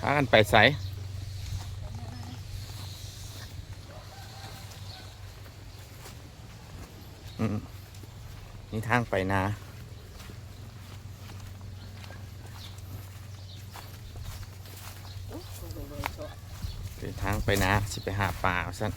ากันไปไสนี่ทางไปนาเป็นทางไปนาสิไปหาปลาสั่น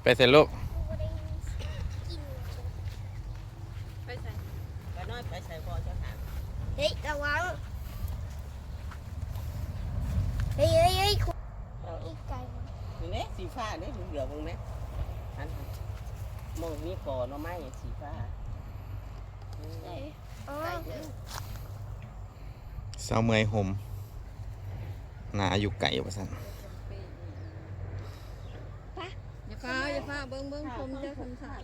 ไปเสร็จลูกไปใส่ไปน้อยไปใส่บ่อเจ้าหางเฮ้ยระวังเฮ้ยอีกไก่นี่แหละสีฟ้าเนี่ยเหลืองมึงไหมอันมองนี่ก่อนเนาะไม้สีฟ้าเศร้าเมื่อยห่มหนาอยู่ไก่ว่าสั่นอย่าฟ้าเบิ้งผมจะสงสาร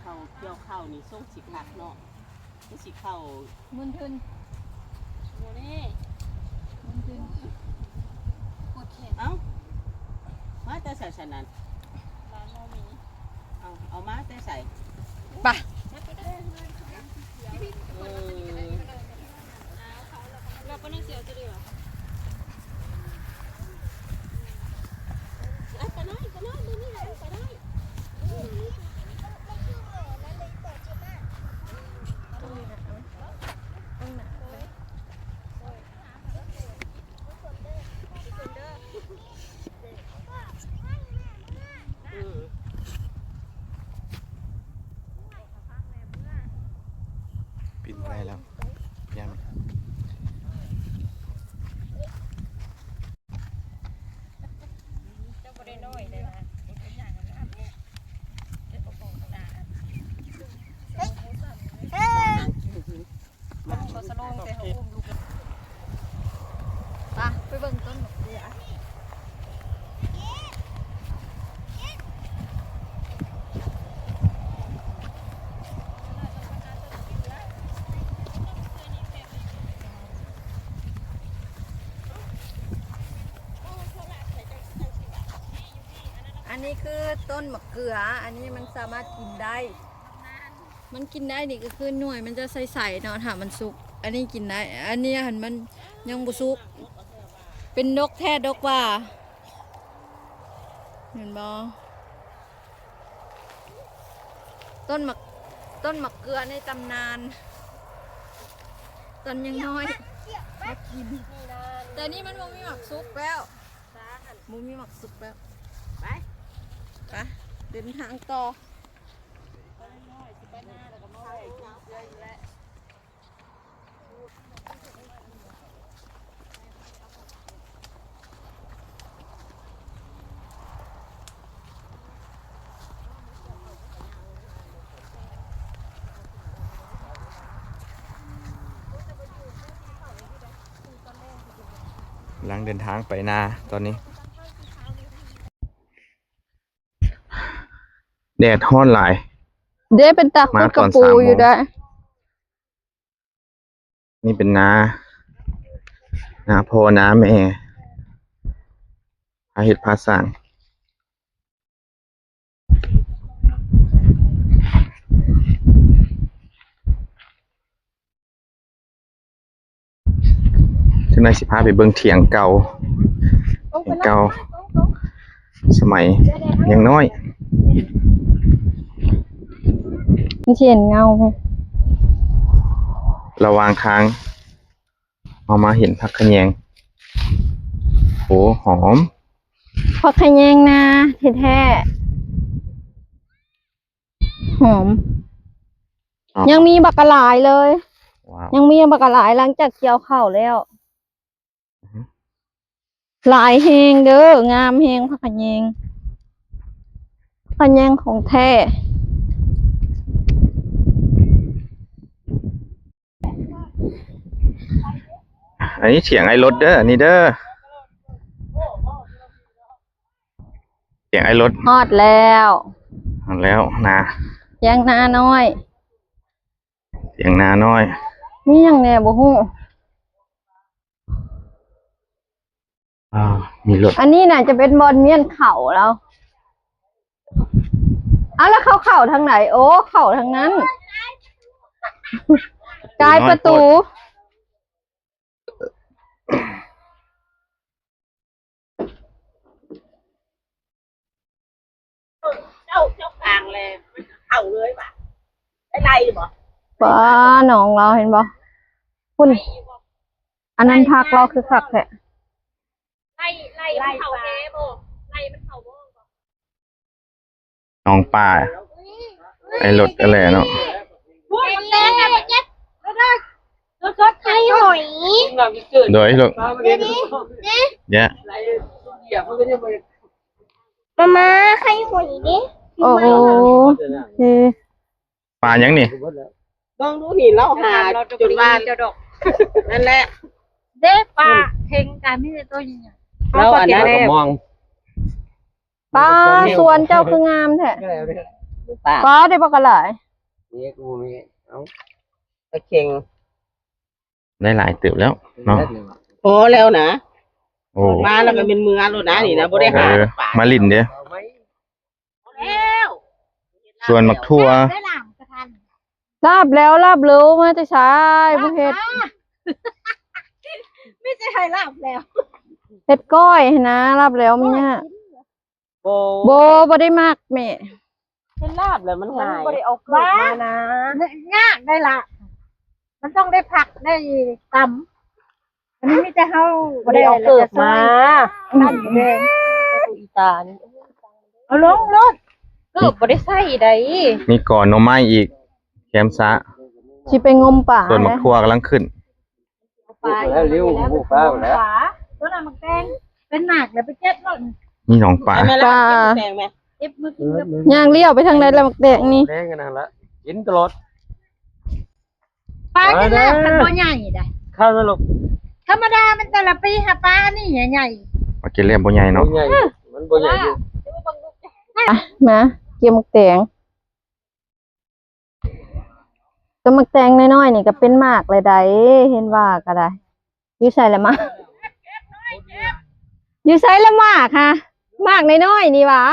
เขาเกี่ยวข้าวนี่ส่งสีขัดเนาะนี่สีข้าวมุนทึนโมนี่มุนทึนกดแขนเอ้ามาแต่ใส่ฉันนั้นร้านโมมีเอามาแต่ใส่ปะเราก็น่าเสียจะดีวะปิดไปแล้วยังจะบ่ได้น้อยเลยนะเป็นอย่างนั้นนะจะเอาของตาเขาสโลงแต่เขาอุ้มลูกไปเบิ่งต้นมะเขืออันนี้คือต้นมะเขืออันนี้มันสามารถกินได้มันกินได้นี่ก็คือหน่วยมันจะใสๆเนาะถ้ามันสุกอันนี้กินได้อันนี้หันมันยังบ่สุกเป็นดกแท้ดกว่าเห็นบ่ต้นมะเขือในตำนานต้นยังน้อยมากินแต่นี่มันบ่มีหมักสุกแล้วบ่มีหมักสุกแล้วไปเดินทางต่อหลังเดินทางไปนาตอนนี้แดดฮ้อนหลายเด้เป็นตาคุดกระปูอยู่ได้นี่เป็นนาพ่อนาแม่พาเห็ดพาสร้างถึงนายสิพาไปเบิ่งเถียงเก่าสมัยยังน้อยเห็นเงาระหว่างทางเอามาเห็นผักขะแยงโหหอมผักขะแยงนะแท้ๆหอมยังมีบักกะหลายเลยยังมีบักกะหลายหลังจากเกี่ยวข้าวแล้วหลายแหงเด้องามแหงผักขะแยงของแท้อันนี้เถียงไอ้รถเด้อนี่เด้อเถียงไอ้รถฮอดแล้วนาเถียงนาน้อยนี่ยังแน่บ่ฮู้ มีรถ อันนี้น่ะจะเป็นบอลเมียนเข่าแล้วแล้วเขาเข่าทางไหนโอ้เข่าทางนั้นกลายประตู เจ้ากลางเลยเข้าเลยป่ะได้ไล่บ่ ป้าหนองเราเห็นบ่คุณอันนั้นพักเราคือคักแท้ ไล่มันเขาแท้บ่ไล่มันเขาบ่ น้องป่าไอ้รถอะไรเนาะ พูดมันแดงอ่ะมันเจ็บแล้วก็ไข่หอย โดยรถเยอะ มาไข่หอยดิ โอ้โหโอเค ป่ายังนี่ ลองดูนี่เราหาจุดวานนั่นแหละ เด้ปลาเข่งกันไม่ได้ตัวใหญ่ เราอันนั้น มอง ป้าสวนเจ้าคืองามแท้ ป่า ป้าได้บ่กะหลาย นี่กูมีเอาตะเข่ง ได้หลายเติบแล้วเนาะ พอแล้วนะ โอ้ มาแล้วก็เป็นมืออาลูนะนี่นะบ่ได้หาป่า มาลินเด้อ แล้ว ส่วนมักทั่ว ได้หลังกระทัน ลาบแล้วลาบรู้มาแต่ใช้บ่เฮ็ด ไม่ใช่ไข่ลาบแล้ว เฮ็ดก้อยให้นะลาบแล้วมันเนี่ย โบ บ่ได้มากแม่ เป็นลาบเลยมันหาย บ่ได้เอาเกิดมานะ ยากได้ละมันต้องได้ผักได้ตำอันนี้ไม่จะเฮา บ่ได้เอาเกิดมา ตั้นแดง อีตานี่ เอาลงรถเกือบบ่ได้ใส่ได้ มีก่อนหน่อไม้อีกแคมซะ สิไปงมป่า ส่วนมักทั่วกำลังขึ้น ไปแล้วเร็วบุกป้าแล้วตัวนั้นมันแดงเป็นหนักแล้วไปเจ็บแล้ว มีน้องป่า ไม่ละแดงไหม เจ็บมือกินกับ ย่างเลี้ยวไปทางใดแล้วมักแดงนี่ แดงกันนั่นละกินตลอด ปลาจะลาบมันบ่ใหญ่ได้ ข้าวสรุป ธรรมดามันแต่ละปีหาปลานี่ใหญ่ มากินเรียบบ่ใหญ่ บ่ เนาะ ใหญ่มันบ่ใหญ่อยู่ มาเกี่ยวมักแตงก็มักแตงน้อยๆนี่ก็เป็นหมากเลยได้เห็นว่าก็ได้อยู่ใส่ละมาอยู่ใส่ละหมากค่ะหมากน้อยๆนี่หวะ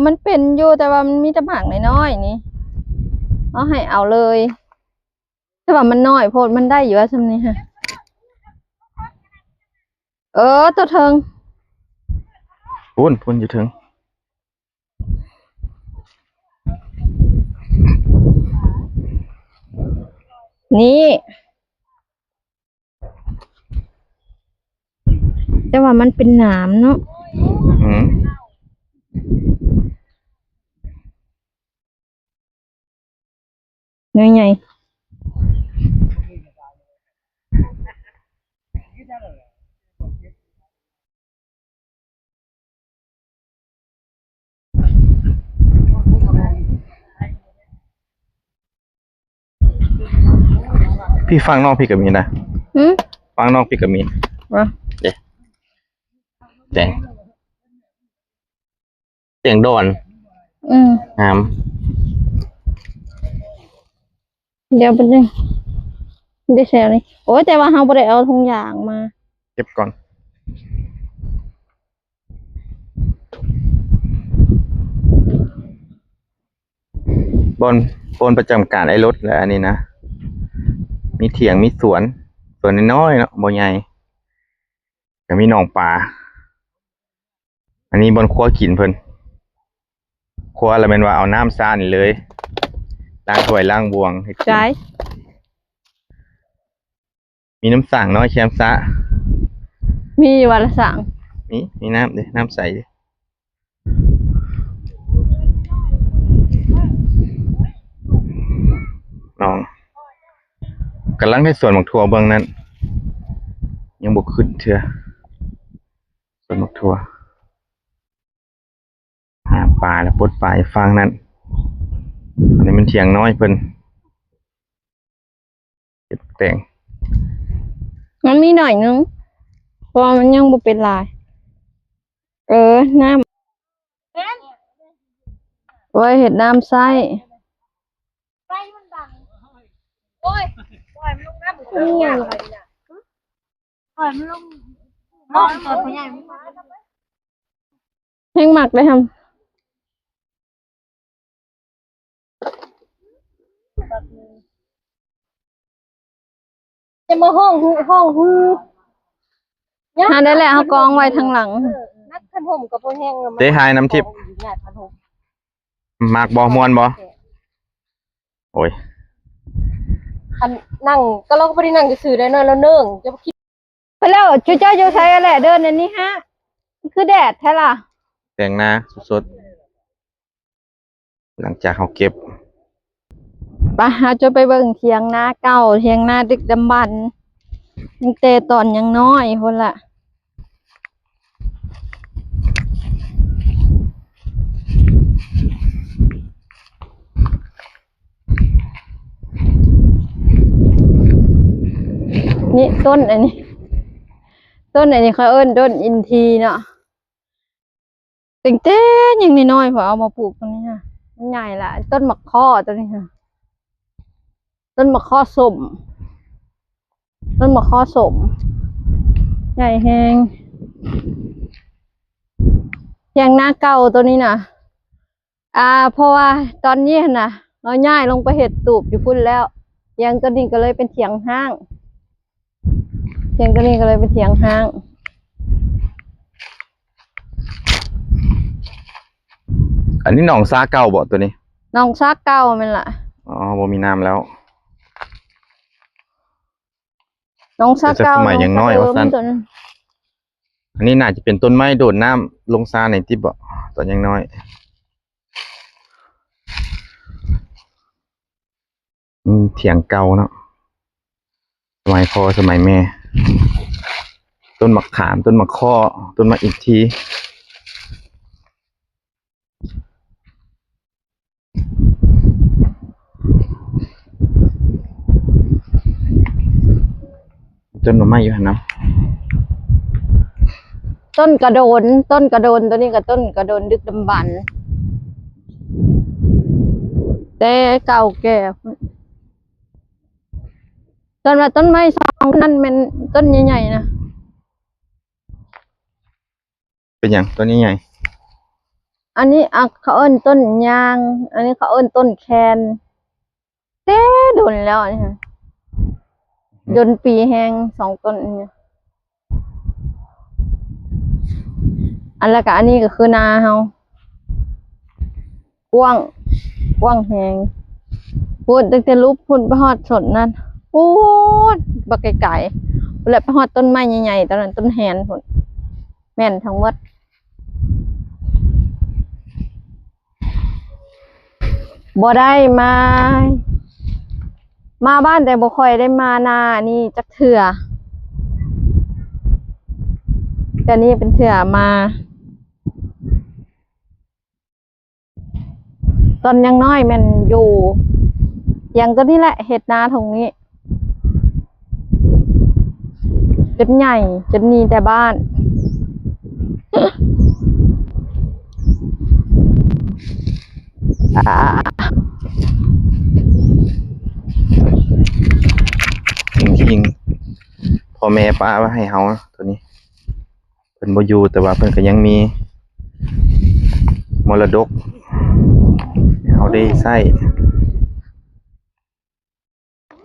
มันเป็นอยู่แต่ว่ามันมีแต่หมากน้อยๆนี่เอาให้เอาเลยแต่ว่ามันน้อยโพดมันได้อยู่ว่าซั่นนี่ค่ะตัวเทิง พุ่นอยู่ถึง นี่แต่ว่ามันเป็นหนามเนาะ อืม เนื้อใหญ่พี่ฟังน้องพี่ก็มีนะ หืม ฟังน้องพี่ก็มี วะ แดงเสียงโดน อืม งาม เดี๋ยวไปดึงได้แซวนี่โอ้ยแต่ว่าเราบ่ได้เอาทุงยางมา เก็บก่อนบนประจำการไอ้รถแหละอันนี้นะมีเถียงมีสวนน้อยๆเนาะบ่ใหญ่ก็มีหนองปลาอันนี้บนครัวกินเพิ่นครัวแล้วแม่นว่าเอาน้ำซ่านี่เลยล้างถ้วยล้างบวงให้กิน ใช่ มีน้ำสั่งน้อยแคมซะ มีวันละสั่ง มีน้ำดิน้ำใสดิน้องกำลังให้ส่วนหมกทั่วเบื้องนั้น ยังบกขึ้นเถื่อส่วนหมกทั่วหาปลาแล้วปลดปลาให้ฟังนั้นอันนี้มันเถียงน้อยเพิ่นเก็บแต่ง มันมีหน่อยนึงเพราะว่ามันยังบ่เป็นลาย น้ำไว้เห็ดน้ำไส้ ไฟมันดัง ปล่อยมันลงน้ำมันเงี้ยปล่อยมันลงมองตัวผู้ใหญ่มัน แห้งหมักเลยครับจะมาห้องฮือ หาได้แล้วเอากองไว้ทางหลัง นักขันห่มกับพวกแห้ง เตหายน้ำทิพย์มากบ่มวนบ่โอ้ย อันนั่งก็เราก็ไม่ได้นั่งจะสื่อได้น้อยแล้วเนื่องจะคิด ไปแล้วจุเจ้าอยู่ใช้อะไรเดินอันนี้ฮะคือแดดแท้ล่ะ แต่งหน้าสดๆหลังจากเขาเก็บ ไปหาจะไปเบิ่งเถียงนาเก่าเถียงนาดึกดำบรรพ์ยังเตตอนยังน้อยคนละนี่ต้นอันนี้เขาเอิ้นต้นอินทรีเนาะติ่งเต้นยังน้อยๆพอเอามาปลูกตรงนี้ค่ะมันใหญ่ละต้นมะข้อตัวนี้ค่ะต้นมะข้อส้มใหญ่แฮงเถียงนาเก่าตัวนี้น่ะเพราะว่าตอนนี้น่ะเราย้ายลงไปเห็ดตูบอยู่พุ่นแล้วเถียงตัวนี้ก็เลยเป็นเถียงห้างอันนี้หนองซาเก่าบ่ตัวนี้ น้องซากเก่ามันล่ะ อ๋อบ่มีน้ำแล้ว น้องซากเก่า แต่สมัยยังน้อยว่าซั่น ตัวนั้น อันนี้น่าจะเป็นต้นไม้โดดน้ำลงซาในที่บ่ตอนยังน้อยเถียงเก่าเนาะสมัยพ่อสมัยแม่ ต้นมะขามต้นมะข้อต้นมะอินทรีต้นมะไม้อยู่หั่นนะ ต้นกระโดนตัวนี้กับต้นกระโดนดึกดำบรรพ์แต่เก่าแก่ต้นไม้สองนั่นเป็นต้นใหญ่ๆนะ เป็นอย่างต้นนี้ใหญ่ อันนี้เขาเอิ้นต้นยาง อันนี้เขาเอิ้นต้นแคนแต่โดนแล้วอันนี้ค่ะโดนปีแหง2 ต้นอันนี้อันละกะอันนี้ก็คือนาเฮากว้างแหงพูดตั้งแต่รูปพุ่นไปฮอดสนนั่นพูดบักไก่แล้วไปฮอดต้นไม้ใหญ่ๆตอนนั้นต้นแหนพุ่นแม่นทั้งหมดบ่ได้มาบ้านแต่บ่ค่อยได้มานานี่จักเถื่อแต่นี่เป็นเถื่อมาตอนยังน้อยมันอยู่อย่างตัวนี้แหละเห็ดนาตรงนี้จนใหญ่จนมีแต่บ้านยิงพ่อแม่ป้าไว้ให้เฮาตัวนี้เพิ่นบ่อยู่แต่ว่าเพิ่นก็ยังมีมรดกให้เฮาได้ใช้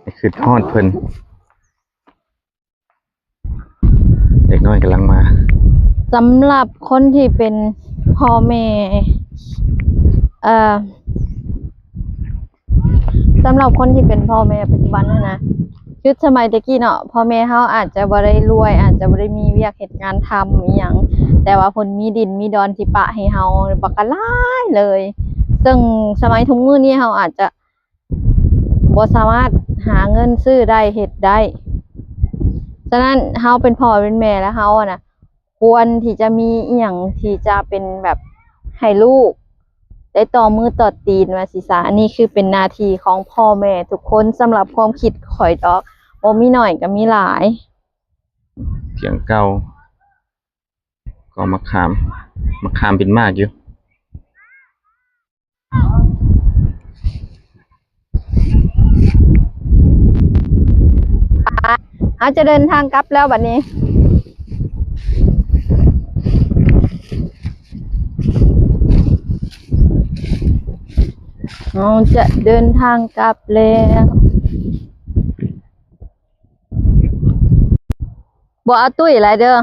นี่คือทอดเพิ่นเด็กน้อยกำลังมา สำหรับคนที่เป็นพ่อแม่สำหรับคนที่เป็นพ่อแม่ปัจจุบันนะชุดสมัยตะกี้เนาะพ่อแม่เขาอาจจะบ่ได้รวยอาจจะบ่ได้มีเวียกเหตุงานทำอีหยังแต่ว่าเพิ่นมีดินมีดอนที่ปะให้เฮาบักกะหลายเลยซึ่งสมัยทุกมื้อนี้เฮาอาจจะบ่สามารถหาเงินซื้อได้เฮ็ดได้ฉะนั้นเฮาเป็นพ่อเป็นแม่แล้วเฮาอะนะควรที่จะมีอีหยังที่จะเป็นแบบให้ลูกได้ต่อมือต่อตีนว่าสิซะอันนี้คือเป็นหน้าที่ของพ่อแม่ทุกคนสำหรับความคิดข่อยดอกบ่มีน้อยก็มีหลาย เสียงเก่าก็มะขามเป็นมากอยู่ อาจจะเดินทางกลับแล้วบัดนี้เราจะเดินทางกลับแล้วบ่เอาตุ้ยอะไรเด้อ